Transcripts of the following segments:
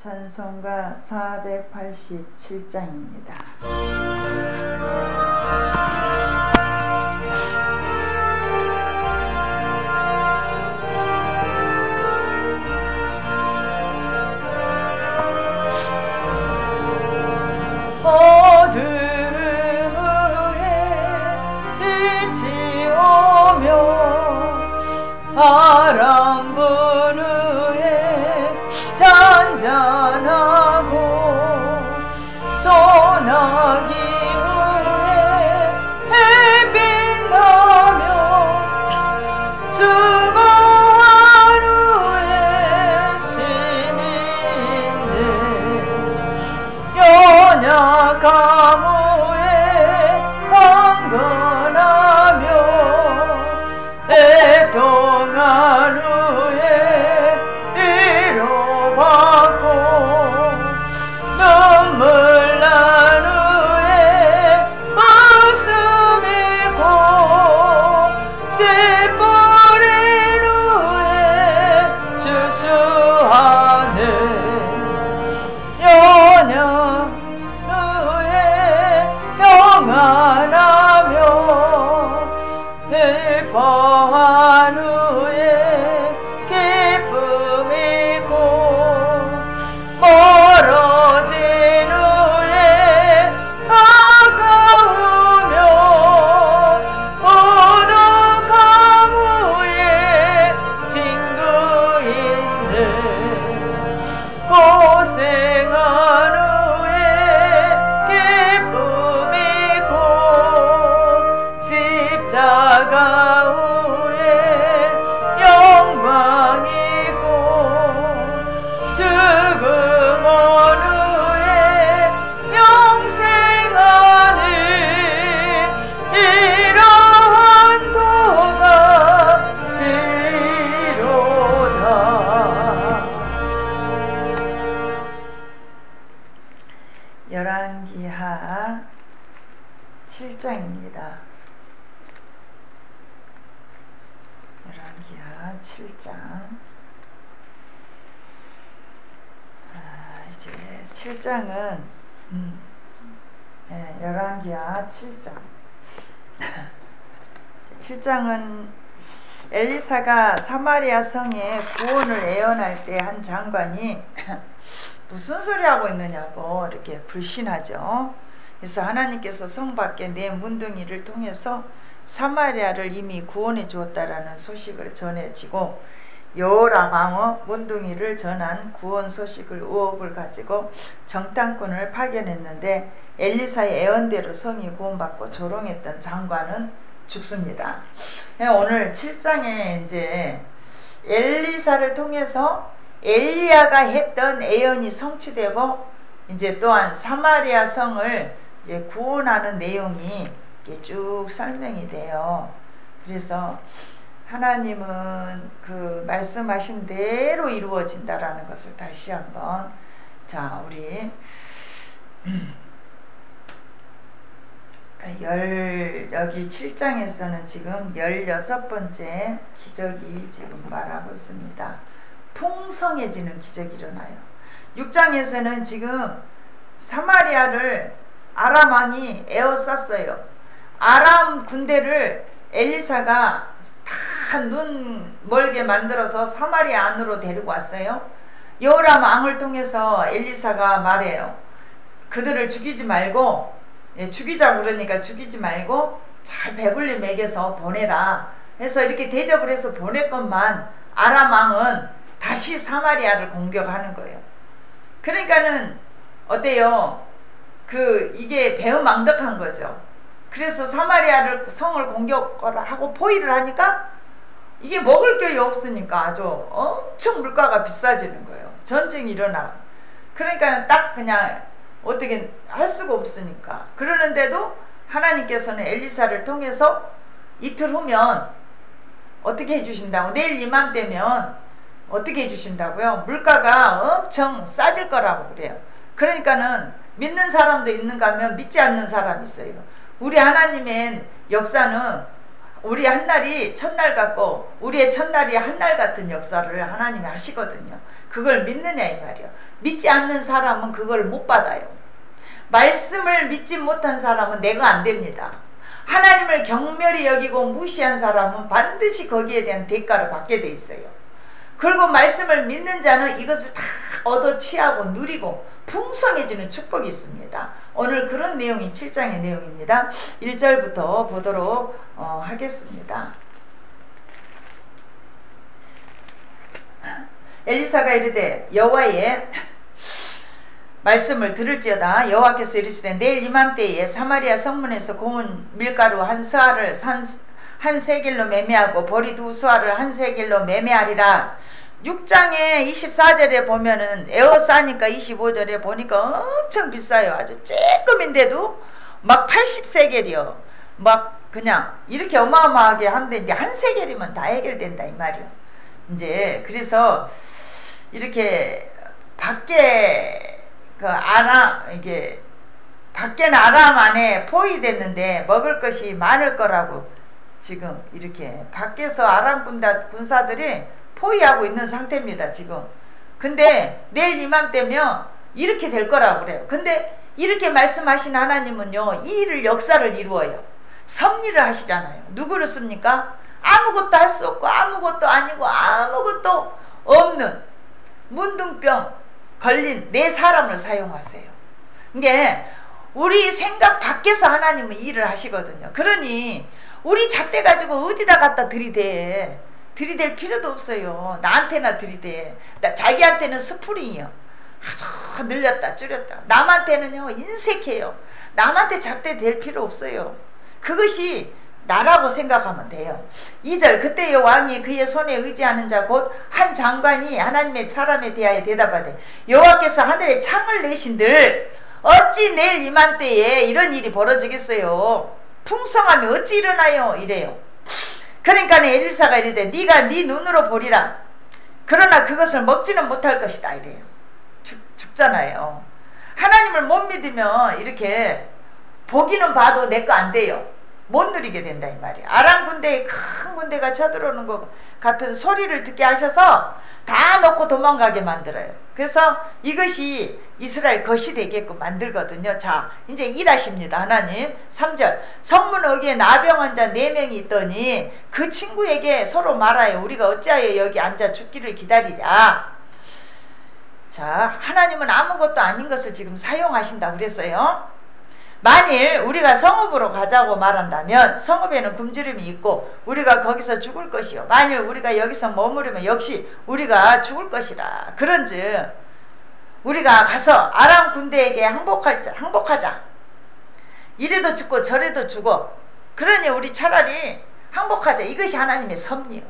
찬송가 487장입니다. 어둠 위에 빛이 오며 바람 부누에 잔잔하고 소나기 후에 햇빛 나며 수고한 후에 시민들 연약함 후에 강건하며 애통한 후에 위로받고 눈물 난 후에 웃음 있고 씨 뿌린 후에 주수하는 연약 후에 평안하며 슬퍼한 후에 기쁨 있고 멀어진 후에 가까우며 고독함 후에 친구인들 고생한 후에 기쁨 있고 십자가 후에 영광 있고 죽음 온 후에 영생하는 이러한 도가 지로다. 열왕기하 7장입니다. 열왕기하 7장. 이제 7장은 열왕기하 7장. 7장은 엘리사가 사마리아 성에 구원을 예언할 때 한 장관이 무슨 소리 하고 있느냐고 이렇게 불신하죠. 그래서 하나님께서 성 밖에 내 문둥이를 통해서 사마리아를 이미 구원해 주었다라는 소식을 전해지고 여호람 왕의 문둥이를 전한 구원 소식을 의혹을 가지고 정탐꾼을 파견했는데 엘리사의 예언대로 성이 구원받고 조롱했던 장관은 죽습니다. 오늘 7장에 이제 엘리사를 통해서 엘리야가 했던 예언이 성취되고 이제 또한 사마리아 성을 이제 구원하는 내용이 이렇게 쭉 설명이 돼요. 그래서 하나님은 그 말씀하신 대로 이루어진다라는 것을 다시 한번 우리 여기 7장에서는 지금 16번째 기적이 지금 말하고 있습니다. 풍성해지는 기적이 일어나요. 6장에서는 지금 사마리아를 아람 왕이 에워쌌어요. 아람 군대를 엘리사가 다 눈 멀게 만들어서 사마리아 안으로 데리고 왔어요. 여호람 왕을 통해서 엘리사가 말해요. 그들을 죽이지 말고, 죽이자고 그러니까 죽이지 말고 잘 배불리 먹여서 보내라 해서 이렇게 대접을 해서 보냈건만 아람 왕은 다시 사마리아를 공격하는 거예요. 그러니까는 어때요? 이게 배은망덕한 거죠. 그래서 사마리아를 성을 공격하고 포위를 하니까 이게 먹을 게 없으니까 아주 엄청 물가가 비싸지는 거예요. 전쟁이 일어나. 그러니까 딱 그냥 어떻게 할 수가 없으니까. 그러는데도 하나님께서는 엘리사를 통해서 이틀 후면 어떻게 해주신다고? 내일 이맘때면 어떻게 해주신다고요? 물가가 엄청 싸질 거라고 그래요. 그러니까는 믿는 사람도 있는가 하면 믿지 않는 사람이 있어요. 우리 하나님의 역사는 우리 한날이 첫날 같고 우리의 첫날이 한날 같은 역사를 하나님이 하시거든요. 그걸 믿느냐 이 말이야. 믿지 않는 사람은 그걸 못 받아요. 말씀을 믿지 못한 사람은 내가 안 됩니다. 하나님을 경멸히 여기고 무시한 사람은 반드시 거기에 대한 대가를 받게 돼 있어요. 그리고 말씀을 믿는 자는 이것을 다 얻어 취하고 누리고 풍성해지는 축복이 있습니다. 오늘 그런 내용이 7장의 내용입니다. 1절부터 보도록 하겠습니다. 엘리사가 이르되 여호와의 말씀을 들을지어다. 여호와께서 이르시되 내일 이맘때에 사마리아 성문에서 고운 밀가루 한 스아를 한 세겔로 매매하고 보리 두 수아를 한 세겔로 매매하리라. 6장에 24절에 보면은 에어싸니까 25절에 보니까 엄청 비싸요. 아주 쬐끔인데도 막 80세겔이요. 막 그냥 이렇게 어마어마하게 하는데 이제 한 세겔이면 다 해결된다 이 말이요. 이제 그래서 이렇게 밖에 이게 밖에는 아람 안에 포위됐는데 먹을 것이 많을 거라고 지금 이렇게 밖에서 아람 군사들이 포위하고 있는 상태입니다 지금. 근데 내일 이맘때면 이렇게 될 거라고 그래요. 근데 이렇게 말씀하신 하나님은요 이 일을 역사를 이루어요. 섭리를 하시잖아요. 누구를 씁니까? 아무것도 할 수 없고 아무것도 아니고 아무것도 없는 문둥병 걸린 내 사람을 사용하세요. 이게 우리 생각 밖에서 하나님은 일을 하시거든요. 그러니 우리 잣대 가지고 어디다 갖다 들이댈 필요도 없어요. 나한테나 들이대. 자기한테는 스프링이요. 아주 늘렸다 줄였다. 남한테는요 인색해요. 남한테 잣대 댈 필요 없어요. 그것이 나라고 생각하면 돼요. 2절 그때의 왕이 그의 손에 의지하는 자 곧 한 장관이 하나님의 사람에 대하여 대답하되 여호와께서 하늘에 창을 내신들 어찌 내일 이맘때에 이런 일이 벌어지겠어요. 풍성함이 어찌 일어나요 이래요. 그러니까 엘리사가 이르되 네가 네 눈으로 보리라. 그러나 그것을 먹지는 못할 것이다 이래요. 죽잖아요. 하나님을 못 믿으면 이렇게 보기는 봐도 내 거 안 돼요. 못 누리게 된다 이 말이야. 아람 군대에 큰 군대가 쳐들어오는 것 같은 소리를 듣게 하셔서 다 놓고 도망가게 만들어요. 그래서 이것이 이스라엘 것이 되게끔 만들거든요. 자 이제 일하십니다 하나님. 3절 성문 어귀에 나병 환자 4명이 있더니 그 친구에게 서로 말하여 우리가 어찌하여 여기 앉아 죽기를 기다리랴. 자 하나님은 아무것도 아닌 것을 지금 사용하신다고 그랬어요. 만일 우리가 성읍으로 가자고 말한다면 성읍에는 굶주림이 있고 우리가 거기서 죽을 것이요 만일 우리가 여기서 머무르면 역시 우리가 죽을 것이라. 그런즉 우리가 가서 아람 군대에게 항복하자. 이래도 죽고 저래도 죽어. 그러니 우리 차라리 항복하자. 이것이 하나님의 섭리요.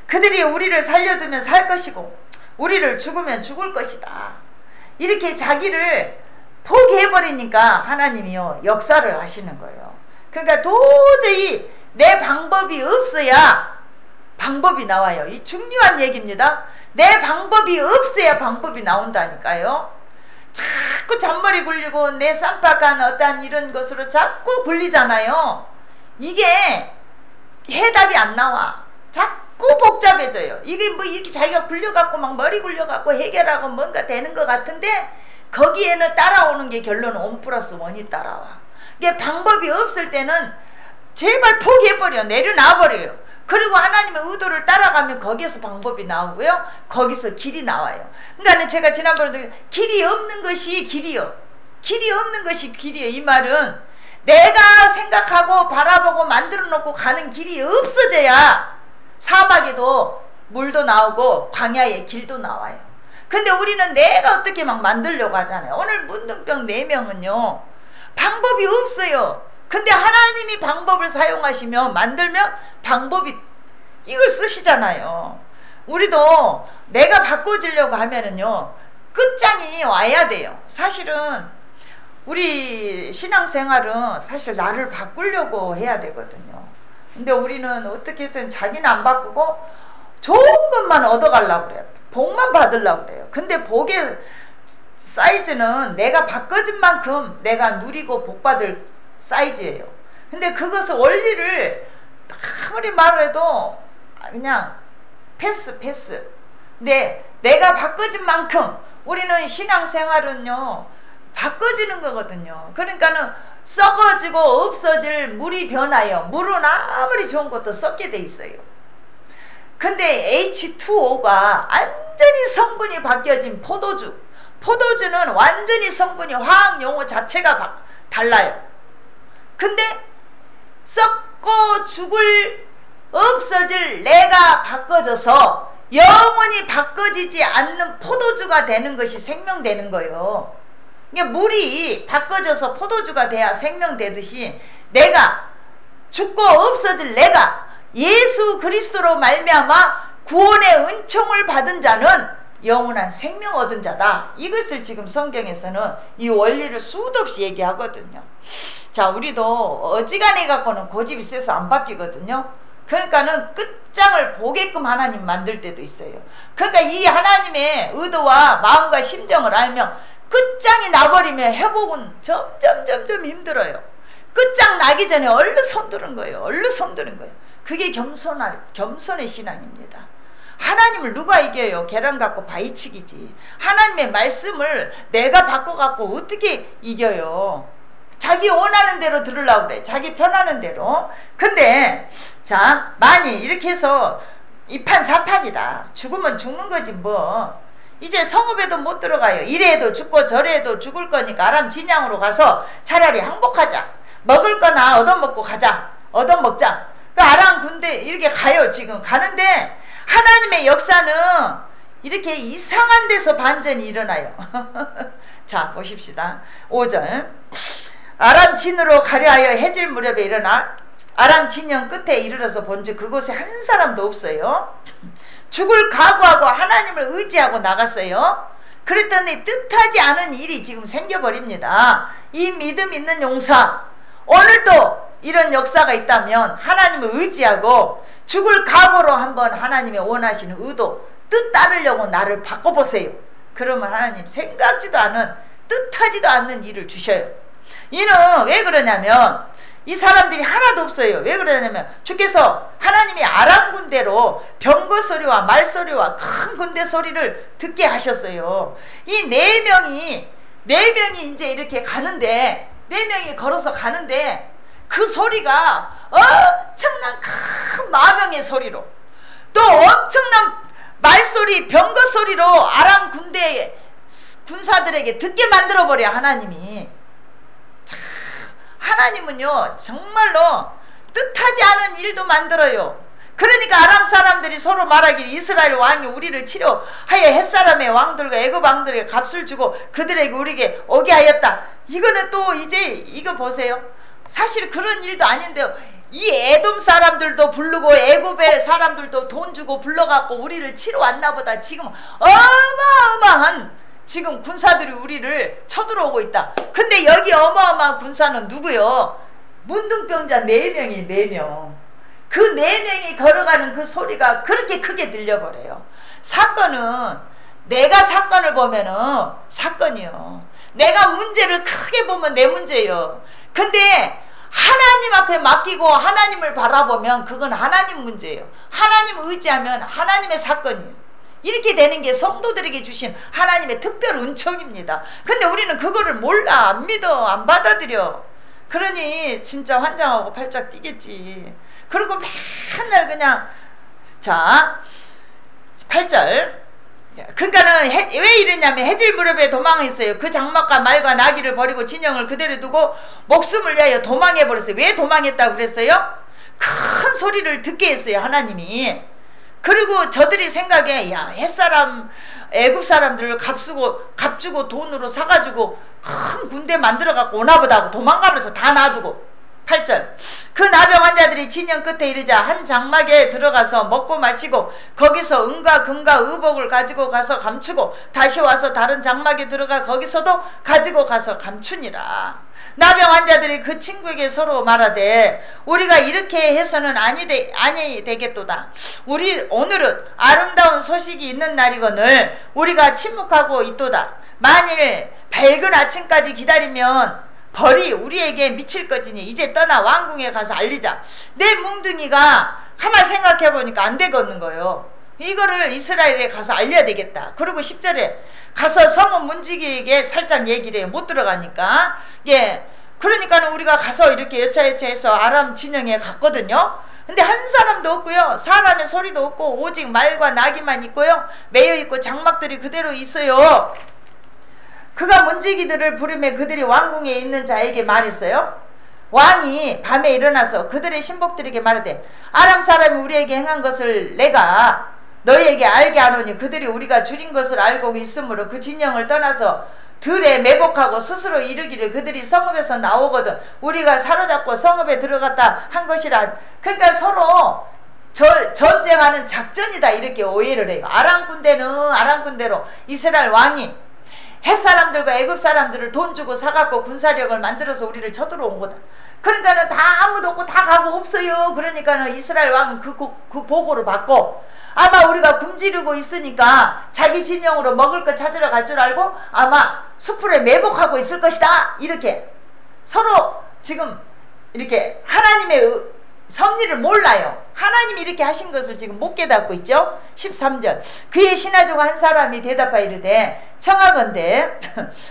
그들이 우리를 살려두면 살 것이고 우리를 죽으면 죽을 것이다. 이렇게 자기를 포기해버리니까 하나님이요 역사를 하시는 거예요. 그러니까 도저히 내 방법이 없어야 방법이 나와요. 이 중요한 얘기입니다. 내 방법이 없어야 방법이 나온다니까요. 자꾸 잔머리 굴리고 내 쌈박한 어떠한 이런 것으로 자꾸 굴리잖아요. 이게 해답이 안 나와. 자꾸 복잡해져요. 이게 뭐 이렇게 자기가 굴려갖고 막 머리 굴려갖고 해결하고 뭔가 되는 것 같은데 거기에는 따라오는 게 결론은 1+1이 따라와. 이게 방법이 없을 때는 제발 포기해버려. 내려놔버려요. 그리고 하나님의 의도를 따라가면 거기에서 방법이 나오고요. 거기서 길이 나와요. 그러니까 제가 지난번에도 길이 없는 것이 길이요. 길이 없는 것이 길이요. 이 말은 내가 생각하고 바라보고 만들어 놓고 가는 길이 없어져야 사막에도 물도 나오고 광야에 길도 나와요. 근데 우리는 내가 어떻게 막 만들려고 하잖아요. 오늘 문둥병 4명은요 방법이 없어요. 근데 하나님이 방법을 사용하시면 만들면 방법이 이걸 쓰시잖아요. 우리도 내가 바꿔주려고 하면은요 끝장이 와야 돼요. 사실은 우리 신앙생활은 사실 나를 바꾸려고 해야 되거든요. 근데 우리는 어떻게 해서는 자기는 안 바꾸고 좋은 것만 얻어가려고 그래요. 복만 받으려고 그래요. 근데 복의 사이즈는 내가 바꿔준 만큼 내가 누리고 복받을 사이즈예요. 근데 그것을 원리를 아무리 말해도 그냥 패스 내가 바꿔진 만큼 우리는 신앙생활은요 바꿔지는 거거든요. 그러니까는 썩어지고 없어질 물이 변하여, 물은 아무리 좋은 것도 썩게 돼 있어요. 근데 H2O가 완전히 성분이 바뀌어진 포도주는 완전히 성분이 화학 용어 자체가 달라요. 근데 썩고 죽을 없어질 내가 바꿔져서 영원히 바꿔지지 않는 포도주가 되는 것이 생명되는 거예요. 그러니까 물이 바꿔져서 포도주가 돼야 생명되듯이 내가 죽고 없어질 내가 예수 그리스도로 말미암아 구원의 은총을 받은 자는 영원한 생명 얻은 자다. 이것을 지금 성경에서는 이 원리를 수도 없이 얘기하거든요. 자, 우리도 어지간해 갖고는 고집이 세서 안 바뀌거든요. 그러니까는 끝장을 보게끔 하나님 만들 때도 있어요. 그러니까 이 하나님의 의도와 마음과 심정을 알면 끝장이 나버리면 회복은 점점 힘들어요. 끝장 나기 전에 얼른 손드는 거예요. 얼른 손드는 거예요. 그게 겸손의 신앙입니다. 하나님을 누가 이겨요? 계란 갖고 바위치기지. 하나님의 말씀을 내가 바꿔갖고 어떻게 이겨요? 자기 원하는 대로 들으려고 그래. 자기 편하는 대로. 근데 자, 만일 이렇게 해서 이판사판이다. 죽으면 죽는 거지 뭐. 이제 성읍에도 못 들어가요. 이래도 죽고 저래도 죽을 거니까 아람 진양으로 가서 차라리 항복하자. 먹을 거나 얻어먹고 가자. 얻어먹자. 그 아람 군대 이렇게 가요. 지금 가는데 하나님의 역사는 이렇게 이상한 데서 반전이 일어나요. 자, 보십시다. 5절. 아람 진으로 가려 하여 해질 무렵에 일어나 아람 진영 끝에 이르러서 본즉 그곳에 한 사람도 없어요. 죽을 각오하고 하나님을 의지하고 나갔어요. 그랬더니 뜻하지 않은 일이 지금 생겨버립니다. 이 믿음 있는 용사, 오늘도 이런 역사가 있다면 하나님을 의지하고 죽을 각오로 한번 하나님의 원하시는 의도, 뜻 따르려고 나를 바꿔보세요. 그러면 하나님 생각지도 않은, 뜻하지도 않는 일을 주셔요. 이는 왜 그러냐면 이 사람들이 하나도 없어요. 왜 그러냐면 주께서 하나님이 아람 군대로 병거 소리와 말소리와 큰 군대 소리를 듣게 하셨어요. 이 네 명이 이제 이렇게 가는데, 네 명이 걸어서 가는데 그 소리가 엄청난 큰 마병의 소리로, 또 엄청난 말소리, 병거 소리로 아람 군대의 군사들에게 듣게 만들어버려 하나님이. 하나님은요 정말로 뜻하지 않은 일도 만들어요. 그러니까 아람 사람들이 서로 말하기를 이스라엘 왕이 우리를 치료하여 햇사람의 왕들과 애굽 왕들에게 값을 주고 그들에게 우리에게 오게 하였다. 이거는 또 이제 이거 보세요. 사실 그런 일도 아닌데요. 이 에돔 사람들도 부르고 애굽의 사람들도 돈 주고 불러갖고 우리를 치러 왔나 보다. 지금 어마어마한 지금 군사들이 우리를 쳐들어오고 있다. 근데 여기 어마어마한 군사는 누구요? 문둥병자 4명이 4명. 그 4명이 걸어가는 그 소리가 그렇게 크게 들려버려요. 사건은 내가 사건을 보면은 사건이요. 내가 문제를 크게 보면 내 문제요. 근데 하나님 앞에 맡기고 하나님을 바라보면 그건 하나님 문제예요. 하나님을 의지하면 하나님의 사건이에요. 이렇게 되는 게 성도들에게 주신 하나님의 특별 은총입니다. 근데 우리는 그거를 몰라, 안 믿어, 안 받아들여. 그러니 진짜 환장하고 팔짝 뛰겠지. 그리고 맨날 그냥, 자 8절. 그러니까는 왜 이랬냐면 해질 무렵에 도망했어요. 그 장막과 말과 나귀를 버리고 진영을 그대로 두고 목숨을 위하여 도망해버렸어요. 왜 도망했다고 그랬어요? 큰 소리를 듣게 했어요 하나님이. 그리고 저들이 생각에 야 햇사람 애굽 사람들을 값 주고 돈으로 사가지고 큰 군대 만들어 갖고 오나보다 하고 도망가면서 다 놔두고. 8절. 그 나병 환자들이 진영 끝에 이르자 한 장막에 들어가서 먹고 마시고 거기서 은과 금과 의복을 가지고 가서 감추고 다시 와서 다른 장막에 들어가 거기서도 가지고 가서 감추니라. 나병 환자들이 그 친구에게 서로 말하되 우리가 이렇게 해서는 아니 되겠도다. 오늘은 아름다운 소식이 있는 날이거늘 우리가 침묵하고 있도다. 만일 밝은 아침까지 기다리면 벌이 우리에게 미칠 것이니 이제 떠나 왕궁에 가서 알리자. 내 뭉둥이가 가만 생각해보니까 안 되겠는 거예요. 이거를 이스라엘에 가서 알려야 되겠다. 그리고 10절에 가서 성읍 문지기에게 살짝 얘기를 해요. 못 들어가니까. 예. 그러니까는 우리가 가서 이렇게 여차여차해서 아람 진영에 갔거든요. 근데 한 사람도 없고요. 사람의 소리도 없고 오직 말과 나귀만 있고요. 매여 있고 장막들이 그대로 있어요. 그가 문지기들을 부르며 그들이 왕궁에 있는 자에게 말했어요. 왕이 밤에 일어나서 그들의 신복들에게 말하되 아람 사람이 우리에게 행한 것을 내가 너희에게 알게 하노니 그들이 우리가 줄인 것을 알고 있으므로 그 진영을 떠나서 들에 매복하고 스스로 이르기를 그들이 성읍에서 나오거든 우리가 사로잡고 성읍에 들어갔다 한 것이라. 그러니까 서로 전쟁하는 작전이다 이렇게 오해를 해요. 아람 군대는 아람 군대로 이스라엘 왕이 햇사람들과 애굽사람들을 돈 주고 사갖고 군사력을 만들어서 우리를 쳐들어온 거다. 그러니까는 다 아무도 없고 다 가고 없어요. 그러니까는 이스라엘 왕은 그 보고를 받고 아마 우리가 굶주리고 있으니까 자기 진영으로 먹을 거 찾으러 갈 줄 알고 아마 숲풀에 매복하고 있을 것이다. 이렇게 서로 지금 이렇게 하나님의 섭리를 몰라요. 하나님이 이렇게 하신 것을 지금 못 깨닫고 있죠. 13절 그의 신하중 한 사람이 대답하여 이르되 청하건대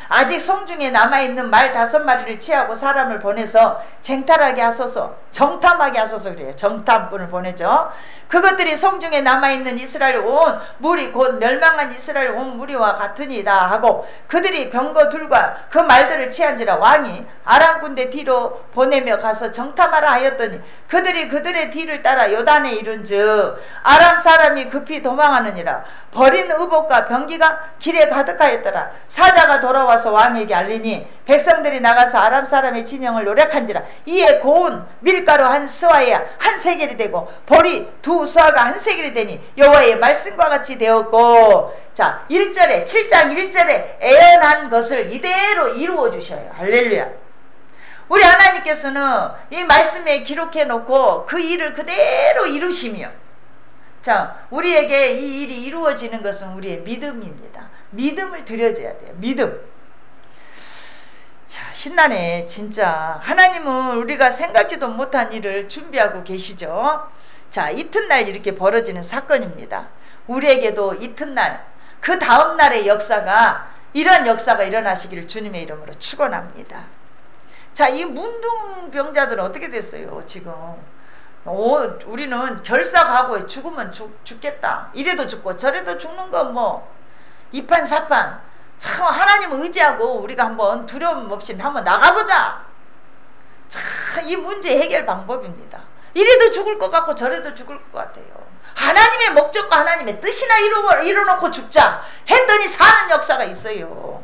아직 성중에 남아있는 말 5마리를 취하고 사람을 보내서 쟁탈하게 하소서. 정탐하게 하소서. 그래요. 정탐꾼을 보내죠. 그것들이 성중에 남아있는 이스라엘 온 무리 곧 멸망한 이스라엘 온 무리와 같으니이다 하고 그들이 병거들과 그 말들을 취한지라. 왕이 아람 군대 뒤로 보내며 가서 정탐하라 하였더니 그들이 그들의 뒤를 따라 요단에 이른즉 아람 사람이 급히 도망하느니라. 버린 의복과 병기가 길에 가득하였더라. 사자가 돌아와서 왕에게 알리니 백성들이 나가서 아람 사람의 진영을 노력한지라. 이에 고운 밀가루 한 스와에 한 세겔이 되고 보리 2수아가 한 세겔이 되니 여호와의 말씀과 같이 되었고. 자 1절에 7장 1절에 애언한 것을 이대로 이루어 주셔요. 할렐루야. 우리 하나님께서는 이 말씀에 기록해 놓고 그 일을 그대로 이루시며, 자 우리에게 이 일이 이루어지는 것은 우리의 믿음입니다. 믿음을 드려줘야 돼요. 믿음. 자 신나네 진짜. 하나님은 우리가 생각지도 못한 일을 준비하고 계시죠. 자 이튿날 이렇게 벌어지는 사건입니다. 우리에게도 이튿날 그 다음날의 역사가 이런 역사가 일어나시기를 주님의 이름으로 축원합니다. 자 이 문둥병자들은 어떻게 됐어요 지금. 우리는 결사하고 죽으면 죽겠다 이래도 죽고 저래도 죽는 건 뭐 이판사판. 참 하나님을 의지하고 우리가 한번 두려움 없이 한번 나가보자. 참 이 문제 해결 방법입니다. 이래도 죽을 것 같고 저래도 죽을 것 같아요. 하나님의 목적과 하나님의 뜻이나 이뤄놓고 죽자 했더니 사는 역사가 있어요.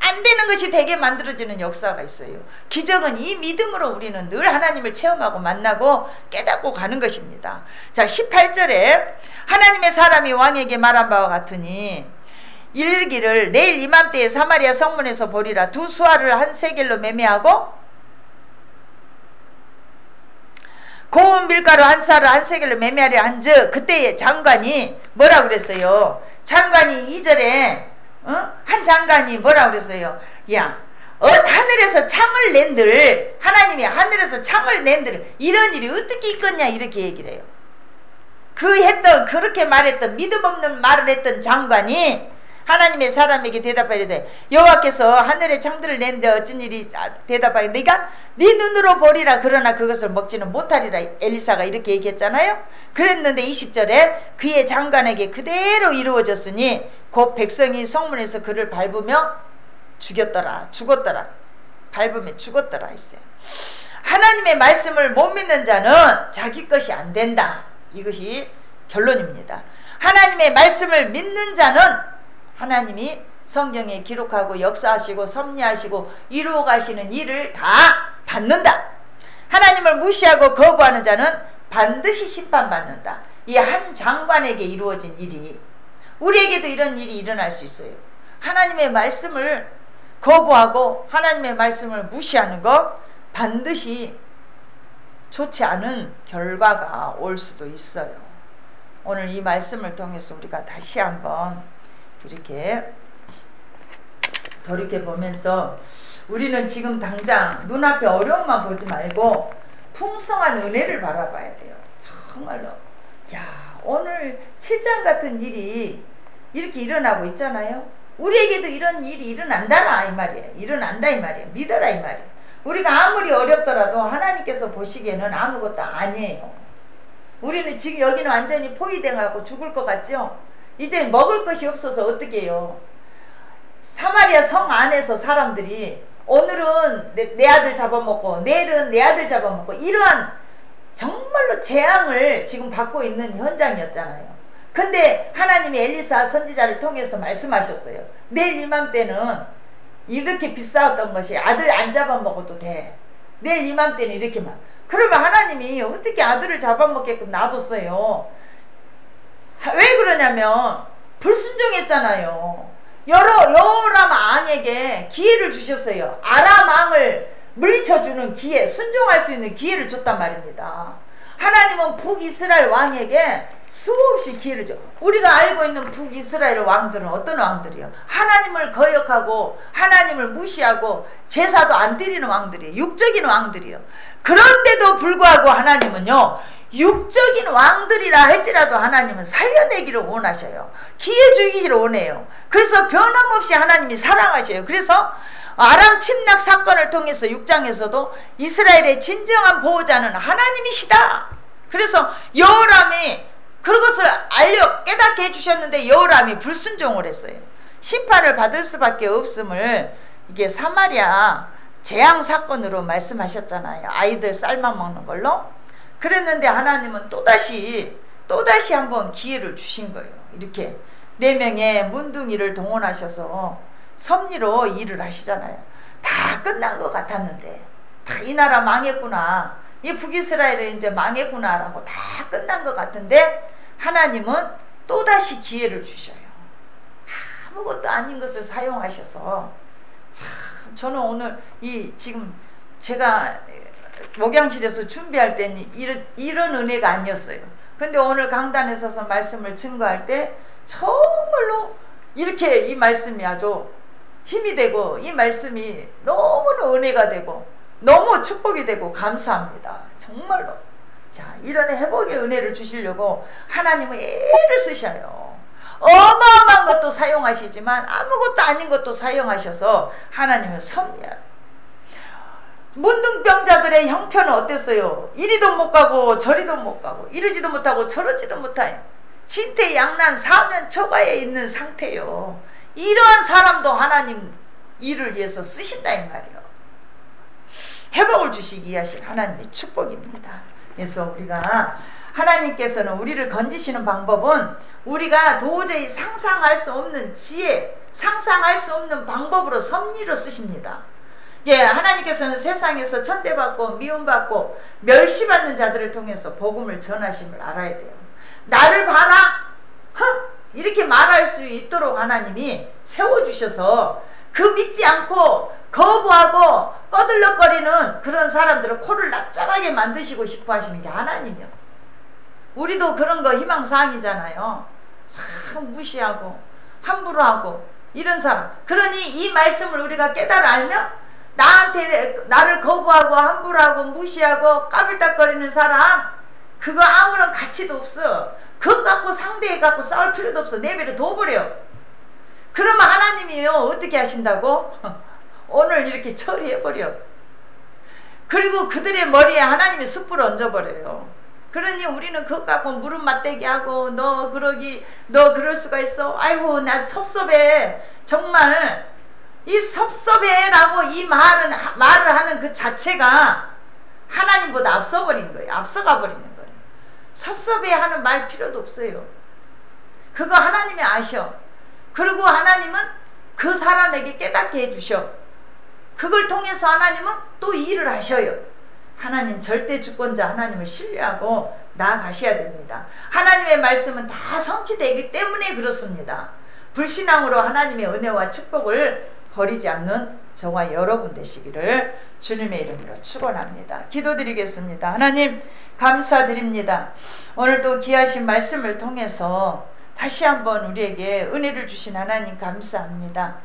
안 되는 것이 되게 만들어지는 역사가 있어요. 기적은 이 믿음으로 우리는 늘 하나님을 체험하고 만나고 깨닫고 가는 것입니다. 자 18절에 하나님의 사람이 왕에게 말한 바와 같으니 이르기를 내일 이맘때에 사마리아 성문에서 보리라. 2수아를 한 세겔로 매매하고 고운 밀가루 한 쌀을 한 세겔로 매매하려 한즉 그때에 장관이 뭐라 그랬어요. 장관이 2절에 한 장관이 뭐라 그랬어요. 야 하늘에서 창을 낸들, 하나님이 하늘에서 창을 낸들 이런 일이 어떻게 있겠냐 이렇게 얘기를 해요. 그렇게 말했던 믿음 없는 말을 했던 장관이 하나님의 사람에게 대답하려되 여호와께서 하늘의 창들을 낸데 어쩐 일이 대답하여 네가 네 눈으로 보리라. 그러나 그것을 먹지는 못하리라. 엘리사가 이렇게 얘기했잖아요. 그랬는데 20절에 그의 장관에게 그대로 이루어졌으니 곧 백성이 성문에서 그를 밟으며 죽었더라. 밟으며 죽었더라 했어요. 하나님의 말씀을 못 믿는 자는 자기 것이 안 된다. 이것이 결론입니다. 하나님의 말씀을 믿는 자는 하나님이 성경에 기록하고 역사하시고 섭리하시고 이루어 가시는 일을 다 받는다. 하나님을 무시하고 거부하는 자는 반드시 심판받는다. 이 한 장관에게 이루어진 일이 우리에게도 이런 일이 일어날 수 있어요. 하나님의 말씀을 거부하고 하나님의 말씀을 무시하는 거 반드시 좋지 않은 결과가 올 수도 있어요. 오늘 이 말씀을 통해서 우리가 다시 한번 이렇게 돌이켜보면서 우리는 지금 당장 눈앞에 어려움만 보지 말고 풍성한 은혜를 바라봐야 돼요. 정말로 야 오늘 7장 같은 일이 이렇게 일어나고 있잖아요. 우리에게도 이런 일이 일어난다라 이 말이에요. 일어난다 이 말이에요. 믿어라 이 말이에요. 우리가 아무리 어렵더라도 하나님께서 보시기에는 아무것도 아니에요. 우리는 지금 여기는 완전히 포위돼가고 죽을 것 같죠? 이제 먹을 것이 없어서 어떻게 해요? 사마리아 성 안에서 사람들이 오늘은 내 아들 잡아먹고 내일은 내 아들 잡아먹고 이러한 정말로 재앙을 지금 받고 있는 현장이었잖아요. 근데 하나님이 엘리사 선지자를 통해서 말씀하셨어요. 내일 이맘때는 이렇게 비싸웠던 것이 아들 안 잡아먹어도 돼. 내일 이맘때는 이렇게만. 그러면 하나님이 어떻게 아들을 잡아먹게끔 놔뒀어요? 왜 그러냐면 불순종했잖아요. 여호람 왕에게 기회를 주셨어요. 아람 왕을 물리쳐주는 기회, 순종할 수 있는 기회를 줬단 말입니다. 하나님은 북이스라엘 왕에게 수없이 기회를 줘. 우리가 알고 있는 북이스라엘 왕들은 어떤 왕들이요? 하나님을 거역하고 하나님을 무시하고 제사도 안 드리는 왕들이에요. 육적인 왕들이요. 그런데도 불구하고 하나님은요, 육적인 왕들이라 할지라도 하나님은 살려내기를 원하셔요. 기회 주기를 원해요. 그래서 변함없이 하나님이 사랑하셔요. 그래서 아람 침략 사건을 통해서 6장에서도 이스라엘의 진정한 보호자는 하나님이시다. 그래서 여호람이 그것을 깨닫게 해주셨는데 여호람이 불순종을 했어요. 심판을 받을 수밖에 없음을 이게 사마리아 재앙 사건으로 말씀하셨잖아요. 아이들 삶아 먹는 걸로. 그랬는데 하나님은 또다시 한번 기회를 주신 거예요. 이렇게 4명의 문둥이를 동원하셔서 섭리로 일을 하시잖아요. 다 끝난 것 같았는데 다 이 나라 망했구나, 이 북이스라엘은 이제 망했구나라고 다 끝난 것 같은데 하나님은 또다시 기회를 주셔요. 아무것도 아닌 것을 사용하셔서 참 저는 오늘 지금 제가 목양실에서 준비할 때는 이런 은혜가 아니었어요. 근데 오늘 강단에 서서 말씀을 증거할 때 정말로 이렇게 이 말씀이 아주 힘이 되고 이 말씀이 너무나 은혜가 되고 너무 축복이 되고 감사합니다. 정말로. 자, 이런 회복의 은혜를 주시려고 하나님은 애를 쓰셔요. 어마어마한 것도 사용하시지만 아무것도 아닌 것도 사용하셔서 하나님은 섭리하요. 문둥병자들의 형편은 어땠어요? 이리도 못 가고 저리도 못 가고 이러지도 못하고 저러지도 못하요. 진퇴양난 사면 초가에 있는 상태요. 이러한 사람도 하나님 일을 위해서 쓰신다 이 말이에요. 회복을 주시기 위하신 하나님의 축복입니다. 그래서 우리가 하나님께서는 우리를 건지시는 방법은 우리가 도저히 상상할 수 없는 지혜, 상상할 수 없는 방법으로 섭리로 쓰십니다. 예, 하나님께서는 세상에서 천대받고 미움받고 멸시받는 자들을 통해서 복음을 전하심을 알아야 돼요. 나를 봐라! 이렇게 말할 수 있도록 하나님이 세워주셔서 그 믿지 않고 거부하고 꺼들럭거리는 그런 사람들을 코를 납작하게 만드시고 싶어 하시는 게 하나님이요. 우리도 그런 거 희망사항이잖아요. 참 무시하고 함부로 하고 이런 사람. 그러니 이 말씀을 우리가 깨달아 알면 나를 거부하고 함부로 하고 무시하고 까불딱거리는 사람, 그거 아무런 가치도 없어. 그거 갖고 상대해 갖고 싸울 필요도 없어. 내버려 둬버려. 그러면 하나님이요 어떻게 하신다고? 오늘 이렇게 처리해버려. 그리고 그들의 머리에 하나님이 숯불을 얹어버려요. 그러니 우리는 그것 갖고 무릎 맞대기 하고 너 그럴 수가 있어? 아이고 나 섭섭해. 정말 이 섭섭해라고 이 말을 하는 그 자체가 하나님보다 앞서버린 거예요. 앞서가 버리는 거예요. 섭섭해하는 말 필요도 없어요. 그거 하나님이 아셔. 그리고 하나님은 그 사람에게 깨닫게 해주셔. 그걸 통해서 하나님은 또 일을 하셔요. 하나님 절대 주권자 하나님을 신뢰하고 나아가셔야 됩니다. 하나님의 말씀은 다 성취되기 때문에 그렇습니다. 불신앙으로 하나님의 은혜와 축복을 버리지 않는 저와 여러분 되시기를 주님의 이름으로 축원합니다. 기도드리겠습니다. 하나님 감사드립니다. 오늘도 귀하신 말씀을 통해서 다시 한번 우리에게 은혜를 주신 하나님 감사합니다.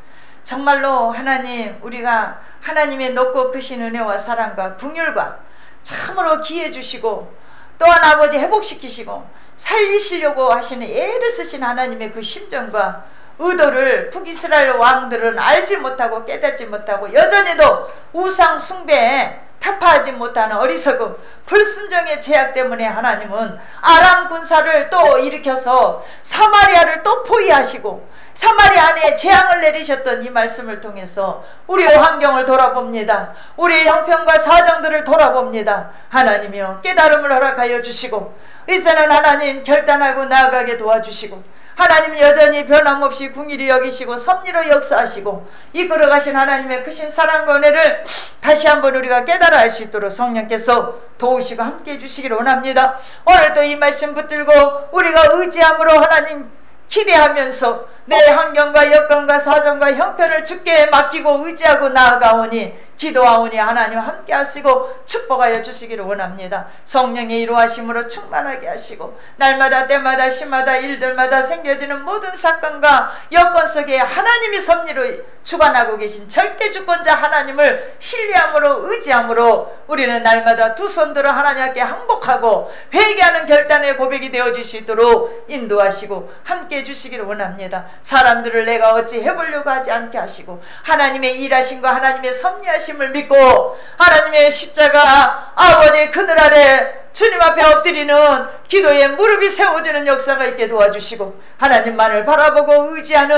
정말로 하나님, 우리가 하나님의 높고 크신 은혜와 사랑과 긍휼과 참으로 기회 주시고 또한 아버지 회복시키시고 살리시려고 하시는 애를 쓰신 하나님의 그 심정과 의도를 북이스라엘 왕들은 알지 못하고 깨닫지 못하고 여전히도 우상 숭배에 타파하지 못하는 어리석음, 불순종의 제약 때문에 하나님은 아람 군사를 또 일으켜서 사마리아를 또 포위하시고 사마리아 안에 재앙을 내리셨던 이 말씀을 통해서 우리의 환경을 돌아봅니다. 우리의 형편과 사정들을 돌아봅니다. 하나님이여 깨달음을 허락하여 주시고 이제는 하나님 결단하고 나아가게 도와주시고 하나님 여전히 변함없이 궁일이 여기시고 섭리로 역사하시고 이끌어가신 하나님의 크신 사랑과 은혜를 다시 한번 우리가 깨달아 알 수 있도록 성령께서 도우시고 함께해 주시기를 원합니다. 오늘도 이 말씀 붙들고 우리가 의지함으로 하나님 기대하면서 내 환경과 여건과 사정과 형편을 주께 맡기고 의지하고 나아가오니 기도하오니 하나님 함께 하시고 축복하여 주시기를 원합니다. 성령의 이루하심으로 충만하게 하시고 날마다 때마다 시마다 일들마다 생겨지는 모든 사건과 여건 속에 하나님이 섭리로 주관하고 계신 절대 주권자 하나님을 신뢰함으로 의지함으로 우리는 날마다 두 손 들어 하나님께 항복하고 회개하는 결단의 고백이 되어질 수 있도록 인도하시고 함께 해주시기를 원합니다. 사람들을 내가 어찌 해보려고 하지 않게 하시고 하나님의 일하심과 하나님의 섭리하심을 믿고 하나님의 십자가 아버지의 그늘 아래 주님 앞에 엎드리는 기도에 무릎이 세워지는 역사가 있게 도와주시고 하나님만을 바라보고 의지하는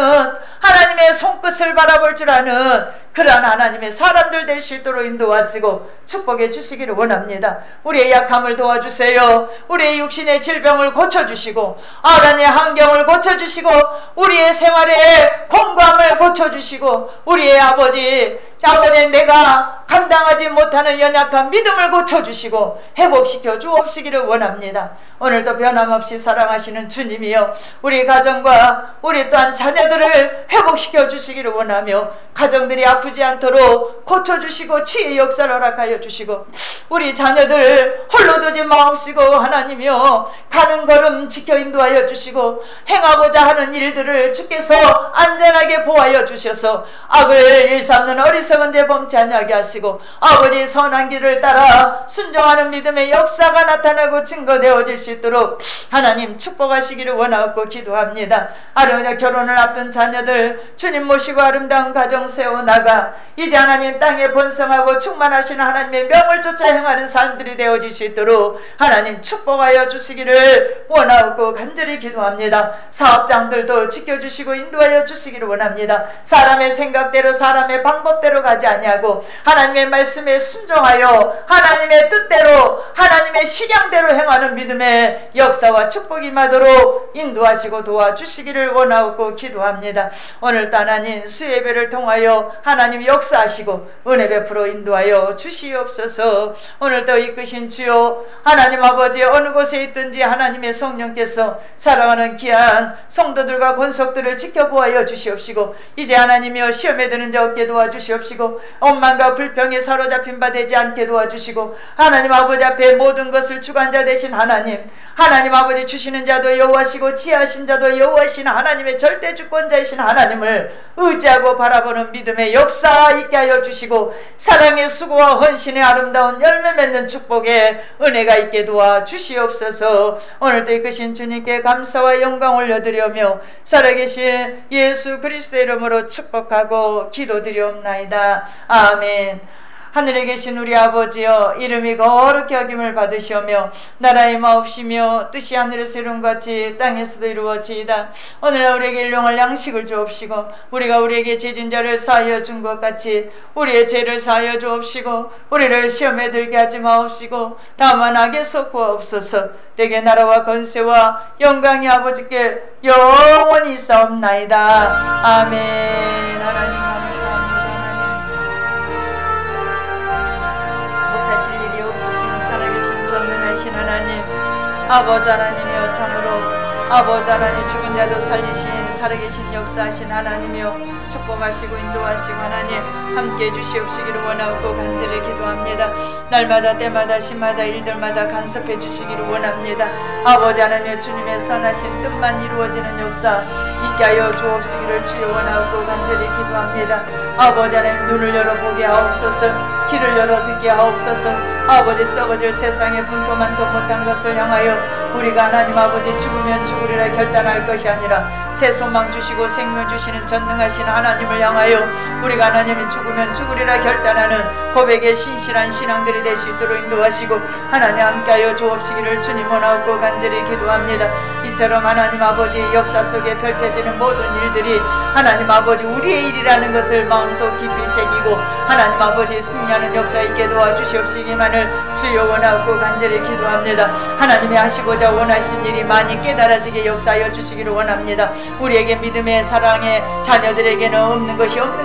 하나님의 손끝을 바라볼 줄 아는 그러한 하나님의 사람들 될 수 있도록 인도하시고 축복해 주시기를 원합니다. 우리의 약함을 도와주세요. 우리의 육신의 질병을 고쳐주시고 아간의 환경을 고쳐주시고 우리의 생활의 공고함을 고쳐주시고 우리의 아버지 내가 감당하지 못하는 연약한 믿음을 고쳐주시고 회복시켜 주옵시기를 원합니다. 오늘도 변함없이 사랑하시는 주님이여 우리 가정과 우리 또한 자녀들을 회복시켜 주시기를 원하며 가정들이 아프지 않도록 고쳐주시고 치유의 역사를 허락하여 주시고 우리 자녀들 홀로 두지 마옵시고 하나님이여 가는 걸음 지켜 인도하여 주시고 행하고자 하는 일들을 주께서 안전하게 보호하여 주셔서 악을 일삼는 어리석은 자 범치 아니하게 하시고 아버지 선한 길을 따라 순종하는 믿음의 역사가 나타나고 증거되어질 수 있도록 하나님 축복하시기를 원하고 기도합니다. 아름다운 결혼을 앞둔 자녀들 주님 모시고 아름다운 가정 세워나가 이제 하나님 땅에 번성하고 충만하시는 하나님의 명을 쫓아 행하는 삶들이 되어질 수 있도록 하나님 축복하여 주시기를 원하고 간절히 기도합니다. 사업장들도 지켜주시고 인도하여 주시기를 원합니다. 사람의 생각대로 사람의 방법대로 가지 아니하고 하나님의 말씀에 순종하여 하나님의 뜻대로 하나님의 식양대로 행하는 믿음의 역사와 축복이 임하도록 인도하시고 도와주시기를 원하고 기도합니다. 오늘도 하나님 수예배를 통하여 하나님 역사하시고 은혜 베풀어 인도하여 주시옵소서. 오늘도 이끄신 주여 하나님 아버지 어느 곳에 있든지 하나님의 성령께서 사랑하는 귀한 성도들과 권속들을 지켜보아여 주시옵시고 이제 하나님이여 시험에 드는 자 없게 도와주시옵시고 원망과 불평에 사로잡힌 바 되지 않게 도와주시고 하나님 아버지 앞에 모든 것을 주관자 되신 하나님 아버지 주시는 자도 여호와시고 지하신 자도 여호와신 하나님의 절대 주권자이신 하나님을 의지하고 바라보는 믿음의 역사 있게 하여 주시고 사랑의 수고와 헌신의 아름다운 열매 맺는 축복의 은혜가 있게 도와 주시옵소서. 오늘도 이끄신 주님께 감사와 영광 올려드리며 살아계신 예수 그리스도의 이름으로 축복하고 기도드리옵나이다. 아멘. 하늘에 계신 우리 아버지여 이름이 거룩히 여김을 받으시오며 나라의 마옵시며 뜻이 하늘에서 이룬 같이 땅에서도 이루어지이다. 오늘날 우리에게 일용할 양식을 주옵시고 우리가 우리에게 죄진 자를 사하여 준 것 같이 우리의 죄를 사하여 주옵시고 우리를 시험에 들게 하지 마옵시고 다만 악에서 구하옵소서. 내게 나라와 권세와 영광이 아버지께 영원히 있사옵나이다. 아멘. 하나님 감사합니다. 하나님 아버지 하나님이여 참으로 아버지 하나님 죽은 자도 살리신 살아계신 역사하신 하나님이여 축복하시고 인도하시고 하나님 함께해 주시옵시기를 원하고 간절히 기도합니다. 날마다 때마다 시마다 일들마다 간섭해 주시기를 원합니다. 아버지 하나님 주님의 선하신 뜻만 이루어지는 역사 있게 하여 주옵시기를 주여 원하고 간절히 기도합니다. 아버지 하나님 눈을 열어 보게 하옵소서. 귀를 열어 듣게 하옵소서. 아버지 썩어질 세상에 분토만도 못한 것을 향하여 우리가 하나님 아버지 죽으면 죽으리라 결단할 것이 아니라 새 소망 주시고 생명 주시는 전능하신 하나님을 향하여 우리가 하나님이 죽으면 죽으리라 결단하는 고백의 신실한 신앙들이 될 수 있도록 인도하시고 하나님 함께하여 주옵시기를 주님 원하옵고 간절히 기도합니다. 이처럼 하나님 아버지 역사 속에 펼쳐지는 모든 일들이 하나님 아버지 우리의 일이라는 것을 마음속 깊이 새기고 하나님 아버지 승리하는 역사 있게 도와주시옵시기만을 주여 원하옵고 간절히 기도합니다. 하나님이 하시고자 원하신 일이 많이 깨달아지게 역사하여 주시기를 원합니다. 우리에게 믿음의 사랑의 자녀들에게는 없는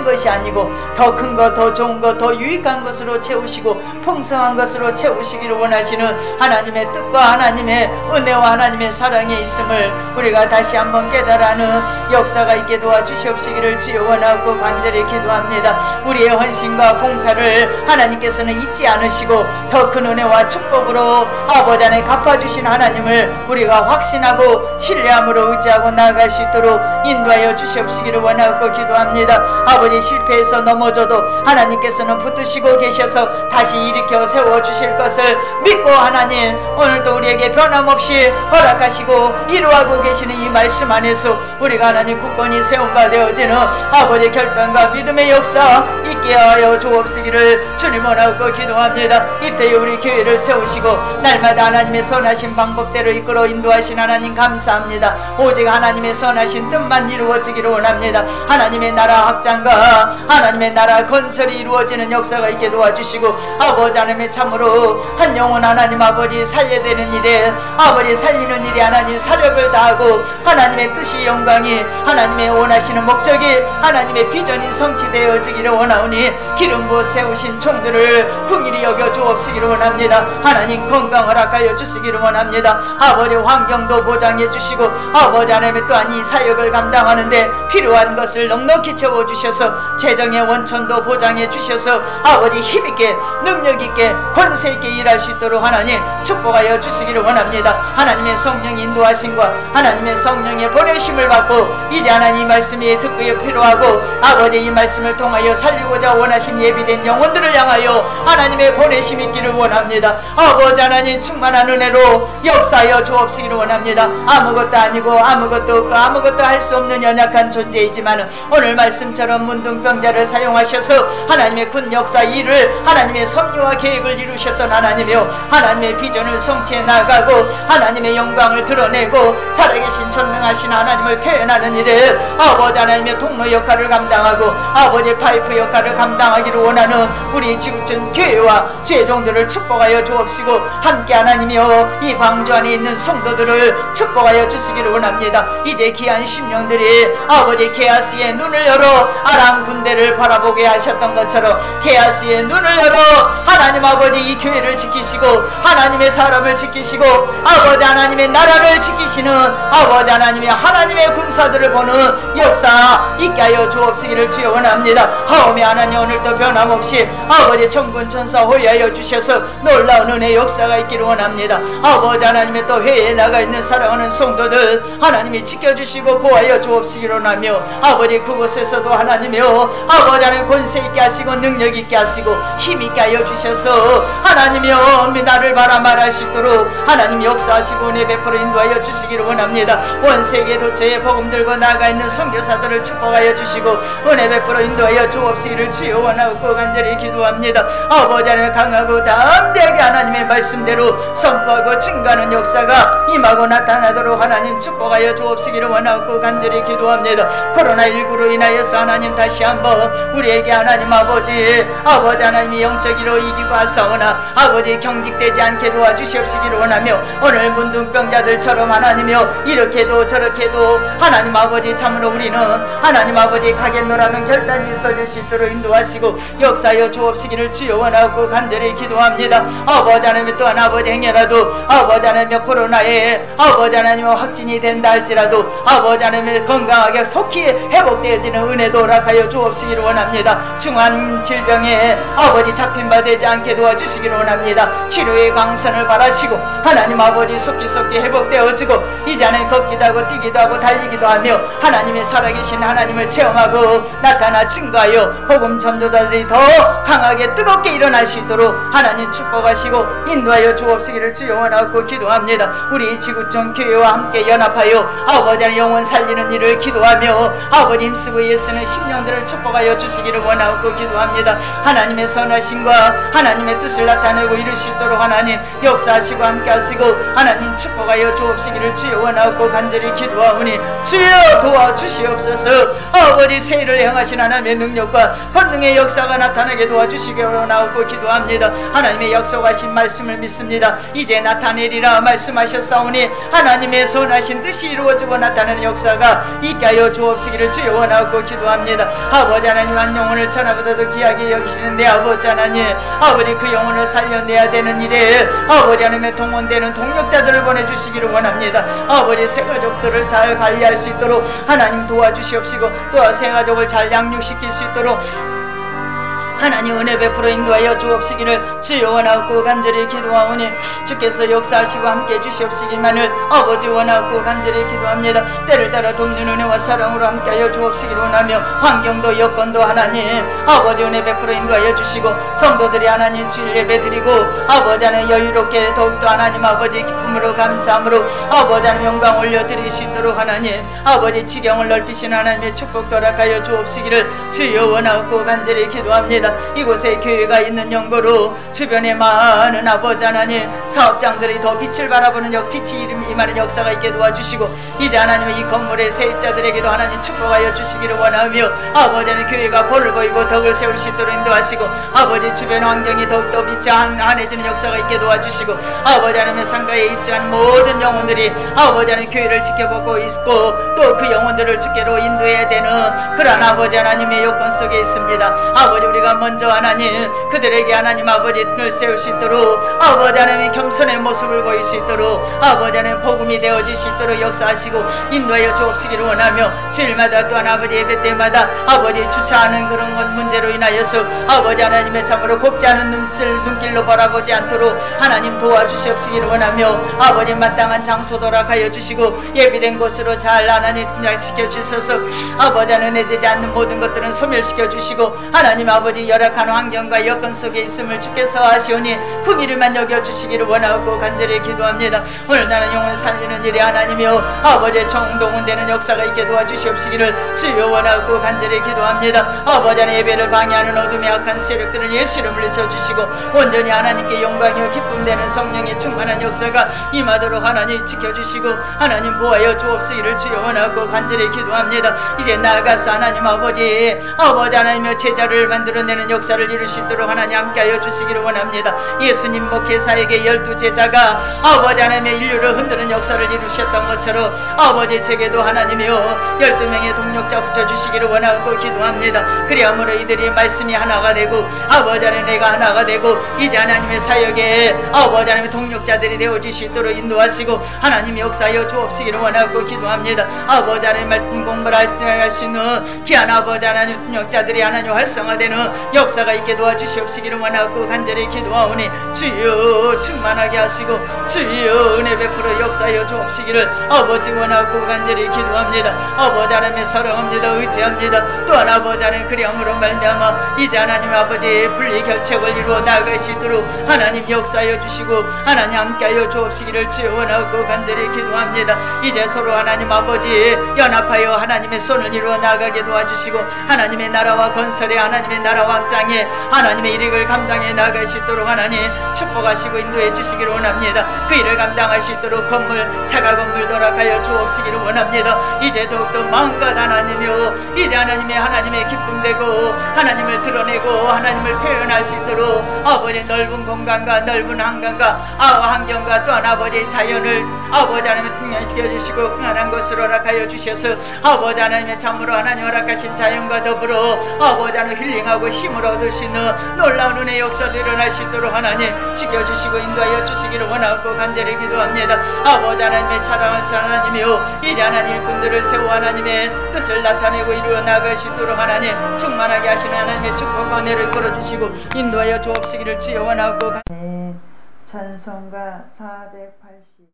것이 아니고 더 큰 것, 더 좋은 것, 더 유익한 것으로 채우시고 풍성한 것으로 채우시기를 원하시는 하나님의 뜻과 하나님의 은혜와 하나님의 사랑에 있음을 우리가 다시 한번 깨달아는 역사가 있게 도와주시옵시기를 주여 원하고 간절히 기도합니다. 우리의 헌신과 봉사를 하나님께서는 잊지 않으시고 더 큰 은혜와 축복으로 아버지 안에 갚아주신 하나님을 우리가 확신하고 신뢰함으로 의지하고 나아갈 수 있도록 인도하여 주시옵시기를 원하고 기도합니다. 아버지 실패해서 넘어져도 하나님께서는 붙드시고 계셔서 다시 일으켜 세워주실 것을 믿고 하나님 오늘도 우리에게 변함없이 허락하시고 이루하고 계시는 이 말씀 안에서 우리가 하나님 굳건히 세운 바 되어지는 아버지의 결단과 믿음의 역사 있게 하여 주옵시기를 주님 원하고 기도합니다. 이때에 우리 교회를 세우시고 날마다 하나님의 선하신 방법대로 이끌어 인도하신 하나님 감사합니다. 오직 하나님의 선하신 뜻만 이루어지기를 원합니다. 하나님의 나라 확장과 하나님의 나라 건설이 이루어지는 역사가 있게 도와주시고 아버지 하나님의 참으로 한 영혼 하나님 아버지 살려되는 일에 아버지 살리는 일이 하나님 사력을 다하고 하나님의 뜻이 영광이 하나님의 원하시는 목적이 하나님의 비전이 성취되어지기를 원하오니 기름 부어 세우신 종들을 긍휼히 여겨 주옵시기를 원합니다. 하나님 건강 허락하여 주시기를 원합니다. 아버지 환경도 보장해 주시고 아버지 하나님의 또한 이 사역을 감당하는데 필요한 것을 넉넉히 채워주셔서 재정의 원천도 보장해 주셔서 아버지 힘있게 능력있게 권세있게 일할 수 있도록 하나님 축복하여 주시기를 원합니다. 하나님의 성령 인도하심과 하나님의 성령의 보내심을 받고 이제 하나님 말씀이 듣고 필요하고 아버지 이 말씀을 통하여 살리고자 원하신 예비된 영혼들을 향하여 하나님의 보내심 있기를 원합니다. 아버지 하나님 충만한 은혜로 역사하여 주옵시기를 원합니다. 아무것도 아니고 아무것도 없고 아무것도 할 수 없는 연약한 존재이지만 오늘 말씀처럼 문둥병자를 사용하셔서 하나님의 군 역사 일을 하나님의 섭리와 계획을 이루셨던 하나님이요 하나님의 비전을 성취해 나가고 하나님의 영광을 드러내고 살아계신 전능하신 하나님을 표현하는 일에 아버지 하나님의 통로 역할을 감당하고 아버지의 파이프 역할을 감당하기를 원하는 우리 지구촌 교회와 주의 종들을 축복하여 주옵시고 함께 하나님이여 이 방주 안에 있는 성도들을 축복하여 주시기를 원합니다. 이제 귀한 심령들이 아버지 게하스의 눈을 열어 아람 군대를 바라보게 하셨던 것처럼 게하스의 눈을 열어 하나님 아버지 이 교회를 지키시고 하나님의 사람을 지키시고 아버지 하나님의 나라를 지키시는 아버지 하나님의 군사들을 보는 역사 있게 하여 주옵시기를 주여 원합니다. 하오미 하나님 오늘도 변함없이 아버지 천군 천사 호위하여 주셔서 놀라운 은혜 역사가 있기를 원합니다. 아버지 하나님의 또 회에 나가 있는 사랑하는 성도들 하나님이 지켜주시고 보호하여 주옵시기를 원하며 아버지 그곳에서도 하나님이여 아버지 하나님 권세 있게 하시고 능력 있게 하시고 힘 있게 하여 주셔서 하나님이여 나를 바라 말할 수 있도록 하나님 역사하시고 은혜 베풀어 인도하여 주시기를 원합니다. 온 세계 도처에 복음 들고 나가 있는 선교사들을 축복하여 주시고 은혜 베풀어 인도하여 주옵시기를 주여 원하고 간절히 기도합니다. 아버지 하나님 강하고 담대하게 하나님의 말씀대로 선포하고 증가하는 역사가 임하고 나타나도록 하나님 축복하여 주옵시기를 원하고 간절히 기도합니다. 코로나19로 인하여서 하나님 다시 한번 우리에게 하나님 아버지 하나님이 영적으로 이기고 하사오나 아버지 경직되지 않게 도와주시옵시기를 원하며 오늘 문둥병자들처럼 하나님이여 이렇게도 저렇게도 하나님 아버지 참으로 우리는 하나님 아버지 가겠노라는 결단이 있어질 수 있도록 인도하시고 역사하여 주옵시기를 주여 원하고 간절히 기도합니다. 아버지 하나님 또한 아버지 행여라도 아버지 하나님 코로나에 아버지 하나님 확진이 된다 할지라도 아버지 하나님 건강하게 속히 회복되어지는 은혜도 허락하여 주옵시기를 원합니다. 중한 질병에 아버지 잡힌 바 되지 않게 도와주시기를 원합니다. 치료의 강선을 바라시고 하나님 아버지 속히 회복되어지고 이제 하나님 걷기도 하고 뛰기도 하고 달리기도 하며 하나님의 살아계신 하나님을 체험하고 나타나 증거하여 복음 전도자들이 더 강하게 뜨겁게 일어날 수 있도록 하나님 축복하시고 인도하여 주옵시기를 주여 원하고 기도합니다. 우리 지구촌 교회와 함께 연합하여 아버지 하나님 영혼 살리는 일을 기도하며 아버지 힘쓰고 예수는 심령들을 축복하여 주시기를 원하고 기도합니다. 하나님의 선하심과 하나님의 뜻을 나타내고 이룰 수 있도록 하나님 역사하시고 함께 하시고 하나님 축복하여 주옵시기를 주여 원하고 간절히 기도하오니 주여 도와주시옵소서. 아버지 세일을 행하신 하나님의 능력과 권능의 역사가 나타나게 도와주시기를 원하고 기도합니다. 하나님의 약속하신 말씀을 믿습니다. 이제 나타내리라 말씀하셨사오니 하나님의 선하신 뜻이 이루어지고 나타나는 역사가 있게 하여 주옵시기를 주여 원하고 기도합니다. 아버지 하나님 한 영혼을 천하보다도 귀하게 여기시는데 아버지 하나님 아버지 그 영혼을 살려내야 되는 일에 아버지 하나님의 동원되는 동력자들을 보내주시기를 원합니다. 아버지 새가족들을 잘 관리할 수 있도록 하나님 도와주시옵시고 또 새가족을 잘 양육시킬 수 있도록 하나님 은혜 베풀어 인도하여 주옵시기를 주여 원하고 간절히 기도하오니 주께서 역사하시고 함께 주시옵시기만을 아버지 원하고 간절히 기도합니다. 때를 따라 돕는 은혜와 사랑으로 함께하여 주옵시기를 원하며 환경도 여건도 하나님 아버지 은혜 베풀어 인도하여 주시고 성도들이 하나님 주일 예배 드리고 아버지 하나님 여유롭게 더욱더 하나님 아버지 기쁨으로 감사함으로 아버지 하나님 영광 올려드릴 수 있도록 하나님 아버지 지경을 넓히신 하나님의 축복 허락하여 주옵시기를 주여 원하고 간절히 기도합니다. 이곳에 교회가 있는 연고로 주변에 많은 아버지 하나님 사업장들이 더 빛을 바라보는 빛이 임하는 역사가 있게 도와주시고 이제 하나님의 이 건물의 세입자들에게도 하나님 축복하여 주시기를 원하며 아버지 하나님 교회가 볼을 보이고 덕을 세울 수 있도록 인도하시고 아버지 주변 환경이 더욱더 빛이 환해지는 역사가 있게 도와주시고 아버지 하나님의 상가에 입주한 모든 영혼들이 아버지 하나님 교회를 지켜보고 있고 또 그 영혼들을 주께로 인도해야 되는 그러한 아버지 하나님의 요건 속에 있습니다. 아버지 우리가 먼저 하나님 그들에게 하나님 아버지를 세울 수 있도록 아버지 하나님의 겸손의 모습을 보일 수 있도록 아버지 하나님 복음이 되어질 수 있도록 역사하시고 인도하여 주옵시기를 원하며 주일마다 또한 아버지 예배 때마다 아버지 주차하는 그런 것 문제로 인하여서 아버지 하나님의 참으로 곱지 않은 눈길로 바라보지 않도록 하나님 도와주시옵시기를 원하며 아버지 마땅한 장소 도락하여 주시고 예비된 곳으로 잘 하나님 시켜 주셔서 아버지 하나님 은혜되지 않는 모든 것들은 소멸시켜 주시고 하나님 아버지 열악한 환경과 여건 속에 있음을 주께서 아시오니 긍휼히만 여겨주시기를 원하고 간절히 기도합니다. 오늘 나는 영혼 살리는 일에 하나님이여 아버지의 총동원되는 역사가 있게 도와주시옵시기를 주여 원하고 간절히 기도합니다. 아버지 하나님 예배를 방해하는 어둠의 악한 세력들을 예수 이름으로 물리쳐주시고 온전히 하나님께 영광이요 기쁨 되는 성령의 충만한 역사가 임하도록 하나님 지켜주시고 하나님 보호하여 주옵시기를 주여 원하고 간절히 기도합니다. 이제 나아가서 하나님 아버지 하나님의 제자를 만들어내는 역사를 이룰 수 있도록 하나님 함께하여 주시기를 원합니다. 예수님 목회사에게 12제자가 아버지 하나님의 인류를 흔드는 역사를 이루셨던 것처럼 아버지 제게도 하나님이여 12명의 동력자 붙여주시기를 원하고 기도합니다. 그리함으로 이들이 말씀이 하나가 되고 아버지 하나님 내가 하나가 되고 이제 하나님의 사역에 아버지 하나님의 동력자들이 되어질 수 있도록 인도하시고 하나님 역사하여 주옵시기를 원하고 기도합니다. 아버지 하나님 말씀 공부를 할 수 있는 귀한 아버지 하나님 동력자들이 하나님 활성화되는 역사가 있게 도와주시옵시기를 원하고 간절히 기도하오니 주여 충만하게 하시고 주여 은혜 베풀어 역사하여 주옵시기를 아버지 원하고 간절히 기도합니다. 아버지 하나님의 사랑합니다. 의지합니다. 또한 아버지 하나님 그리함으로 말미암아 이제 하나님 아버지의 분리결책을 이루어 나아갈 수 있도록 하나님 역사하여 주시고 하나님 함께하여 주옵시기를 주여 원하고 간절히 기도합니다. 이제 서로 하나님 아버지 연합하여 하나님의 손을 이루어 나아가게 도와주시고 하나님의 나라와 건설에 하나님의 나라 확장에 하나님의 일익을 감당해 나아갈 수 있도록 하나님 축복하시고 인도해 주시기를 원합니다. 그 일을 감당할 수 있도록 건물 차가 건물 도락하여 주옵시기를 원합니다. 이제 더욱더 마음껏 하나님이요 이제 하나님의 기쁨되고 하나님을 드러내고 하나님을 표현할 수 있도록 아버지 넓은 공간과 넓은 한강과 환경과 또한 아버지 자연을 아버지 하나님의 풍년시켜 주시고 흥한한 것을 허락하여 주셔서 아버지 하나님의 참으로 하나님 허락하신 자연과 더불어 아버지 하나님 힐링하고 힘을 얻을 수 있는 놀라운 은혜의 역사도 일어날 수 있도록 하나님 지켜주시고 인도하여 주시기를 원하고 간절히 기도합니다. 아버지 하나님의 자랑하신 하나님이요 이제 하나님 일꾼들을 세워 하나님의 뜻을 나타내고 이루어 나아갈 수 있도록 하나님 충만하게 하시는 하나님의 축복과 은혜를 걸어주시고 인도하여 주옵시기를 주여 원하고 찬송가 480